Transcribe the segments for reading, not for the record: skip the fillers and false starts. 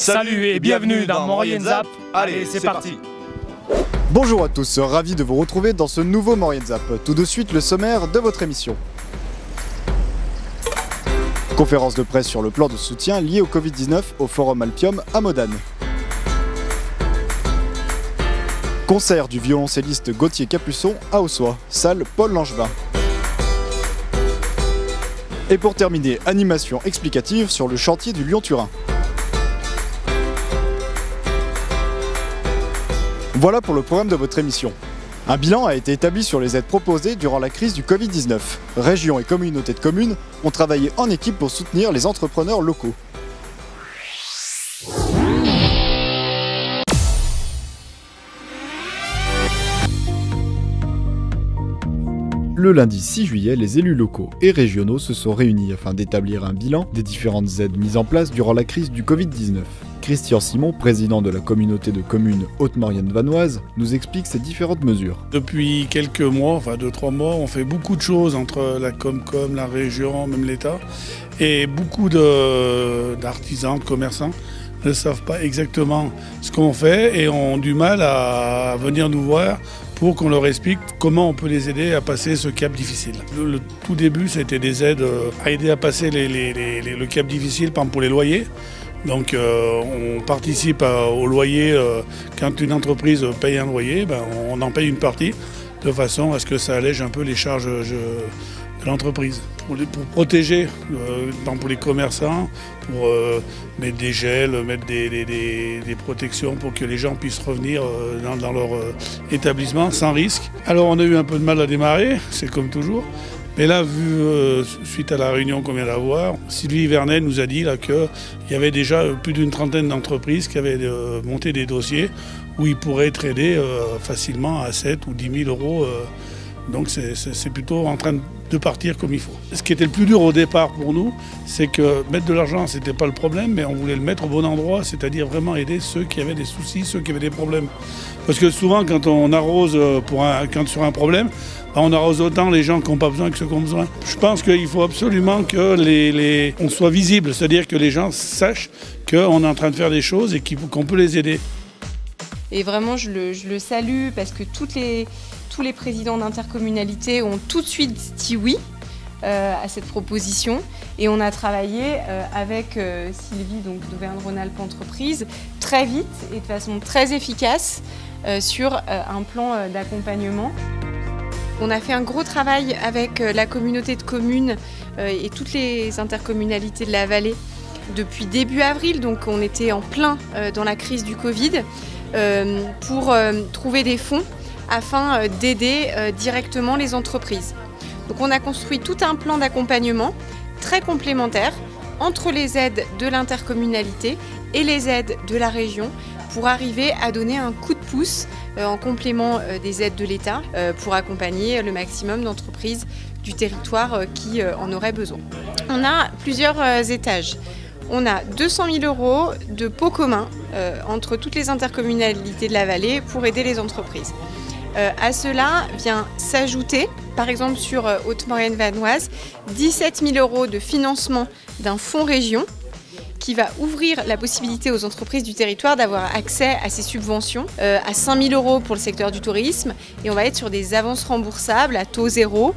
Salut et bienvenue dans Maurienne Zap. Allez, c'est parti. Bonjour à tous, ravi de vous retrouver dans ce nouveau Maurienne Zap. Tout de suite, le sommaire de votre émission. Conférence de presse sur le plan de soutien lié au Covid-19 au Forum Alpium à Modane. Concert du violoncelliste Gauthier Capuçon à Ossois, salle Paul Langevin. Et pour terminer, animation explicative sur le chantier du Lyon-Turin. Voilà pour le programme de votre émission. Un bilan a été établi sur les aides proposées durant la crise du Covid-19. Régions et communautés de communes ont travaillé en équipe pour soutenir les entrepreneurs locaux. Le lundi 6 juillet, les élus locaux et régionaux se sont réunis afin d'établir un bilan des différentes aides mises en place durant la crise du Covid-19. Christian Simon, président de la communauté de communes Haute-Maurienne Vanoise, nous explique ces différentes mesures. Depuis quelques mois, enfin 2-3 mois, on fait beaucoup de choses entre la Comcom, la région, même l'État. Et beaucoup d'artisans, de commerçants ne savent pas exactement ce qu'on fait et ont du mal à venir nous voir pour qu'on leur explique comment on peut les aider à passer ce cap difficile. Le tout début, c'était des aides à aider à passer le cap difficile, par exemple pour les loyers. Donc on participe au loyer, quand une entreprise paye un loyer, on en paye une partie, de façon à ce que ça allège un peu les charges de l'entreprise. Pour protéger, pour les commerçants, pour mettre des gels, mettre des protections pour que les gens puissent revenir dans leur établissement sans risque. Alors on a eu un peu de mal à démarrer, c'est comme toujours. Mais là, suite à la réunion qu'on vient d'avoir, Sylvie Vernet nous a dit qu'il y avait déjà plus d'une trentaine d'entreprises qui avaient monté des dossiers où ils pourraient être aidés facilement à 7 ou 10 000 euros. Donc c'est plutôt en train de partir comme il faut. Ce qui était le plus dur au départ pour nous, c'est que mettre de l'argent, ce n'était pas le problème, mais on voulait le mettre au bon endroit, c'est-à-dire vraiment aider ceux qui avaient des soucis, ceux qui avaient des problèmes. Parce que souvent, quand on arrose sur un problème, on arrose autant les gens qui n'ont pas besoin que ceux qui ont besoin. Je pense qu'il faut absolument que on soit visible, c'est-à-dire que les gens sachent qu'on est en train de faire des choses et qu'on peut les aider. Et vraiment, je le salue parce que tous les présidents d'intercommunalité ont tout de suite dit oui à cette proposition. Et on a travaillé avec Sylvie d'Auvergne-Rhône-Alpes Entreprises très vite et de façon très efficace sur un plan d'accompagnement. On a fait un gros travail avec la communauté de communes et toutes les intercommunalités de la vallée depuis début avril, donc on était en plein dans la crise du Covid, pour trouver des fonds afin d'aider directement les entreprises. Donc on a construit tout un plan d'accompagnement très complémentaire entre les aides de l'intercommunalité et les aides de la région pour arriver à donner un coup de pouce en complément des aides de l'État pour accompagner le maximum d'entreprises du territoire qui en auraient besoin. On a plusieurs étages. On a 200 000 euros de pot commun entre toutes les intercommunalités de la vallée pour aider les entreprises. À cela vient s'ajouter, par exemple sur Haute-Maurienne Vanoise, 17 000 euros de financement d'un fonds région qui va ouvrir la possibilité aux entreprises du territoire d'avoir accès à ces subventions, à 5 000 euros pour le secteur du tourisme, et on va être sur des avances remboursables à taux zéro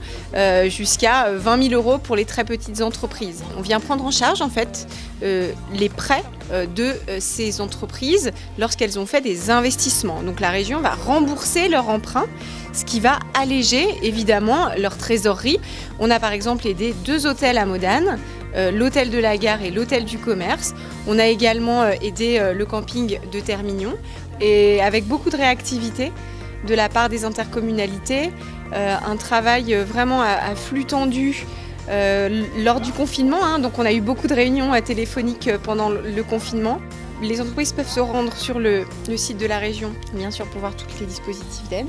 jusqu'à 20 000 euros pour les très petites entreprises. On vient prendre en charge en fait les prêts de ces entreprises lorsqu'elles ont fait des investissements. Donc la région va rembourser leur emprunt, ce qui va alléger évidemment leur trésorerie. On a par exemple aidé 2 hôtels à Modane, l'hôtel de la gare et l'hôtel du commerce. On a également aidé le camping de Termignon et avec beaucoup de réactivité de la part des intercommunalités, un travail vraiment à flux tendu lors du confinement. Donc on a eu beaucoup de réunions téléphoniques pendant le confinement. Les entreprises peuvent se rendre sur le site de la région, bien sûr, pour voir tous les dispositifs d'aide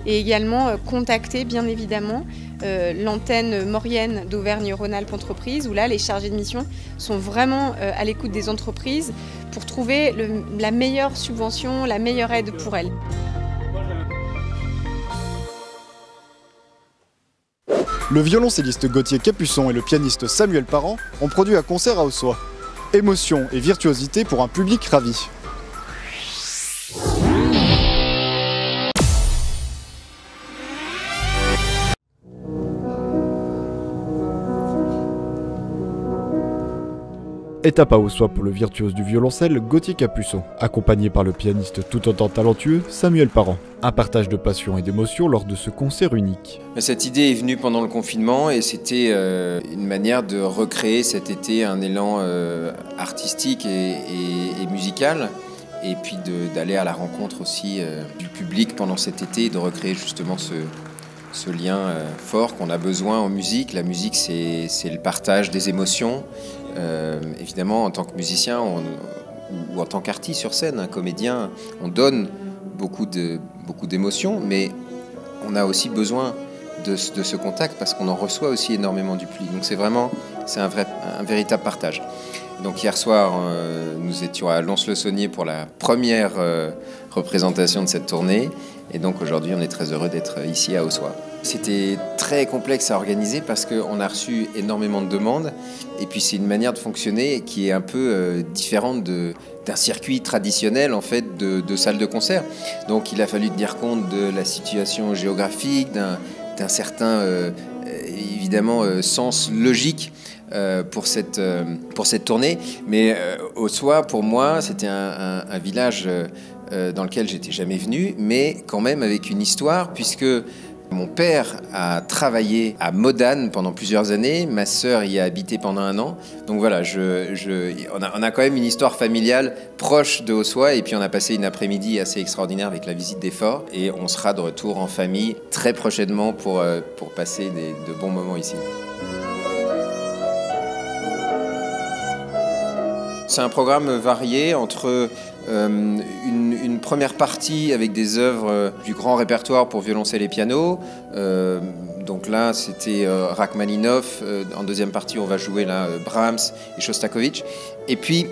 et également contacter, bien évidemment, l'antenne Maurienne d'Auvergne-Rhône-Alpes Entreprises, où là, les chargés de mission sont vraiment à l'écoute des entreprises pour trouver la meilleure subvention, la meilleure aide pour elles. Le violoncelliste Gauthier Capuçon et le pianiste Samuel Parent ont produit un concert à Ossois. Émotion et virtuosité pour un public ravi. Étape à Ossois pour le virtuose du violoncelle Gauthier Capuçon, accompagné par le pianiste tout autant talentueux Samuel Parent. Un partage de passion et d'émotion lors de ce concert unique. Cette idée est venue pendant le confinement et c'était une manière de recréer cet été un élan artistique et musical. Et puis d'aller à la rencontre aussi du public pendant cet été et de recréer justement ce lien fort qu'on a besoin en musique. La musique, c'est le partage des émotions. Évidemment, en tant que musicien ou en tant qu'artiste sur scène, un comédien, on donne beaucoup d'émotions, mais on a aussi besoin de ce contact parce qu'on en reçoit aussi énormément du public. Donc c'est un véritable partage. Donc hier soir, nous étions à Lons-le-Saunier pour la première représentation de cette tournée. Et donc aujourd'hui, on est très heureux d'être ici à Ossois. C'était très complexe à organiser parce qu'on a reçu énormément de demandes. Et puis c'est une manière de fonctionner qui est un peu différente d'un circuit traditionnel en fait de salle de concert. Donc il a fallu tenir compte de la situation géographique, d'un certain évidemment sens logique pour cette tournée. Mais Ossois, pour moi, c'était un village dans lequel j'étais jamais venu, mais quand même avec une histoire, puisque mon père a travaillé à Modane pendant plusieurs années, ma sœur y a habité pendant 1 an. Donc voilà, on a quand même une histoire familiale proche de Ossois, et puis on a passé une après-midi assez extraordinaire avec la visite des forts, et on sera de retour en famille très prochainement pour passer de bons moments ici. C'est un programme varié entre une première partie avec des œuvres du grand répertoire pour violoncelle et piano. Donc là, c'était Rachmaninov. En deuxième partie, on va jouer là, Brahms et Shostakovich. Et puis,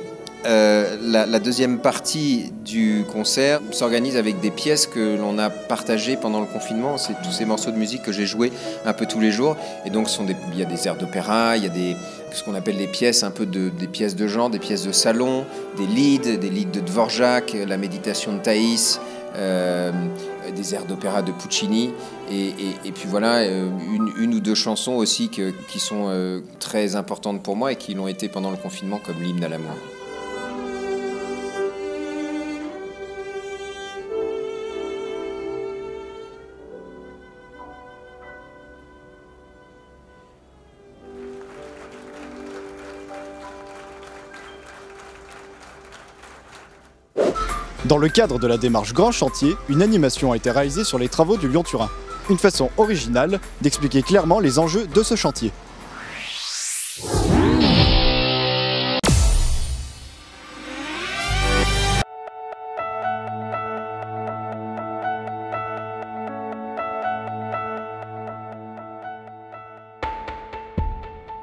la deuxième partie du concert s'organise avec des pièces que l'on a partagées pendant le confinement. C'est tous ces morceaux de musique que j'ai joués un peu tous les jours. Et donc, il y a des airs d'opéra, il y a ce qu'on appelle les pièces, un peu des pièces de genre, des pièces de salon, des lieds de Dvorak, la méditation de Thaïs, des airs d'opéra de Puccini. Et puis voilà, une ou deux chansons aussi qui sont très importantes pour moi et qui l'ont été pendant le confinement, comme l'hymne à l'amour. Dans le cadre de la démarche Grand Chantier, une animation a été réalisée sur les travaux du Lyon-Turin. Une façon originale d'expliquer clairement les enjeux de ce chantier.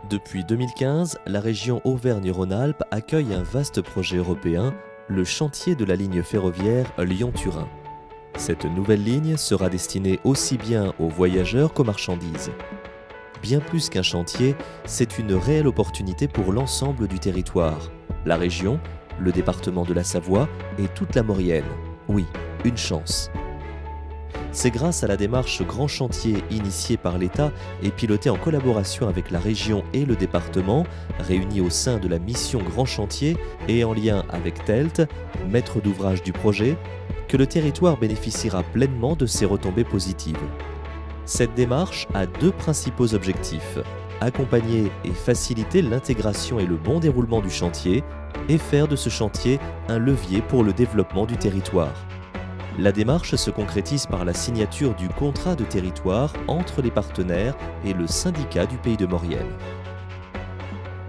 Depuis 2015, la région Auvergne-Rhône-Alpes accueille un vaste projet européen, le chantier de la ligne ferroviaire Lyon-Turin. Cette nouvelle ligne sera destinée aussi bien aux voyageurs qu'aux marchandises. Bien plus qu'un chantier, c'est une réelle opportunité pour l'ensemble du territoire. La région, le département de la Savoie et toute la Maurienne. Oui, une chance. C'est grâce à la démarche Grand Chantier initiée par l'État et pilotée en collaboration avec la région et le département, réunis au sein de la mission Grand Chantier et en lien avec TELT, maître d'ouvrage du projet, que le territoire bénéficiera pleinement de ces retombées positives. Cette démarche a 2 principaux objectifs: accompagner et faciliter l'intégration et le bon déroulement du chantier et faire de ce chantier un levier pour le développement du territoire. La démarche se concrétise par la signature du contrat de territoire entre les partenaires et le syndicat du Pays de Maurienne.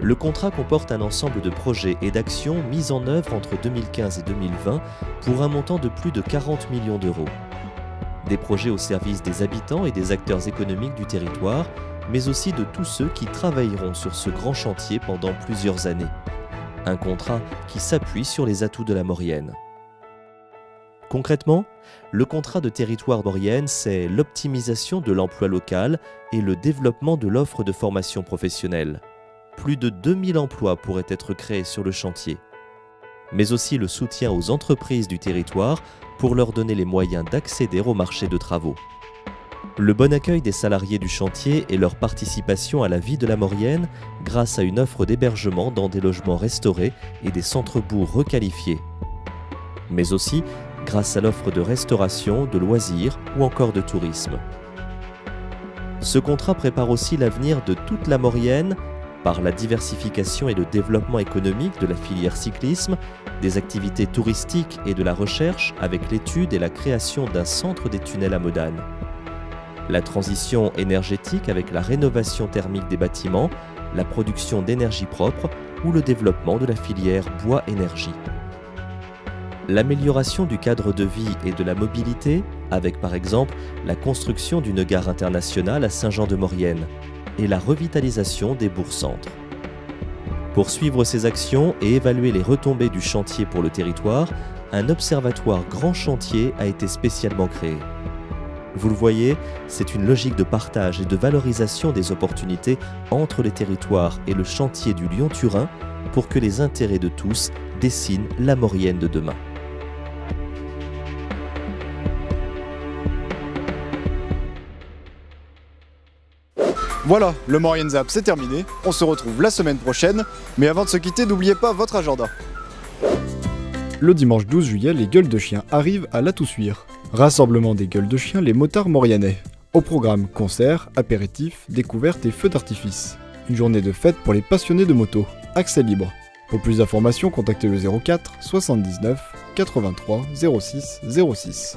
Le contrat comporte un ensemble de projets et d'actions mis en œuvre entre 2015 et 2020 pour un montant de plus de 40 millions d'euros. Des projets au service des habitants et des acteurs économiques du territoire, mais aussi de tous ceux qui travailleront sur ce grand chantier pendant plusieurs années. Un contrat qui s'appuie sur les atouts de la Maurienne. Concrètement, le contrat de territoire Maurienne, c'est l'optimisation de l'emploi local et le développement de l'offre de formation professionnelle. plus de 2000 emplois pourraient être créés sur le chantier. Mais aussi le soutien aux entreprises du territoire pour leur donner les moyens d'accéder au marché de travaux. Le bon accueil des salariés du chantier et leur participation à la vie de la Maurienne grâce à une offre d'hébergement dans des logements restaurés et des centres-bourgs requalifiés. Mais aussi grâce à l'offre de restauration, de loisirs ou encore de tourisme. Ce contrat prépare aussi l'avenir de toute la Maurienne par la diversification et le développement économique de la filière cyclisme, des activités touristiques et de la recherche avec l'étude et la création d'un centre des tunnels à Modane. La transition énergétique avec la rénovation thermique des bâtiments, la production d'énergie propre ou le développement de la filière bois-énergie. L'amélioration du cadre de vie et de la mobilité, avec par exemple la construction d'une gare internationale à Saint-Jean-de-Maurienne et la revitalisation des bourgs-centres. Pour suivre ces actions et évaluer les retombées du chantier pour le territoire, un observatoire grand chantier a été spécialement créé. Vous le voyez, c'est une logique de partage et de valorisation des opportunités entre les territoires et le chantier du Lyon-Turin pour que les intérêts de tous dessinent la Maurienne de demain. Voilà, le Maurienne Zap c'est terminé, on se retrouve la semaine prochaine, mais avant de se quitter, n'oubliez pas votre agenda. Le dimanche 12 juillet, les gueules de chiens arrivent à La Toussuire. Rassemblement des gueules de chiens, les motards mauriennais. Au programme, concerts, apéritifs, découvertes et feux d'artifice. Une journée de fête pour les passionnés de moto. Accès libre. Pour plus d'informations, contactez le 04 79 83 06 06.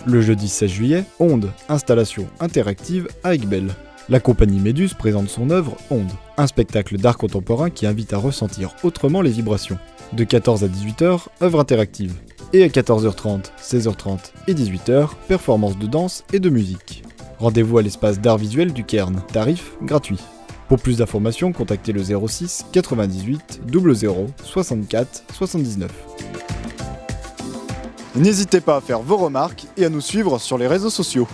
Le jeudi 16 juillet, Onde, installation interactive à Aiguebelle. La compagnie Méduse présente son œuvre Onde, un spectacle d'art contemporain qui invite à ressentir autrement les vibrations. De 14 à 18h, œuvre interactive. Et à 14h30, 16h30 et 18h, performance de danse et de musique. Rendez-vous à l'espace d'art visuel du Cairn, tarif gratuit. Pour plus d'informations, contactez le 06 98 00 64 79. N'hésitez pas à faire vos remarques et à nous suivre sur les réseaux sociaux.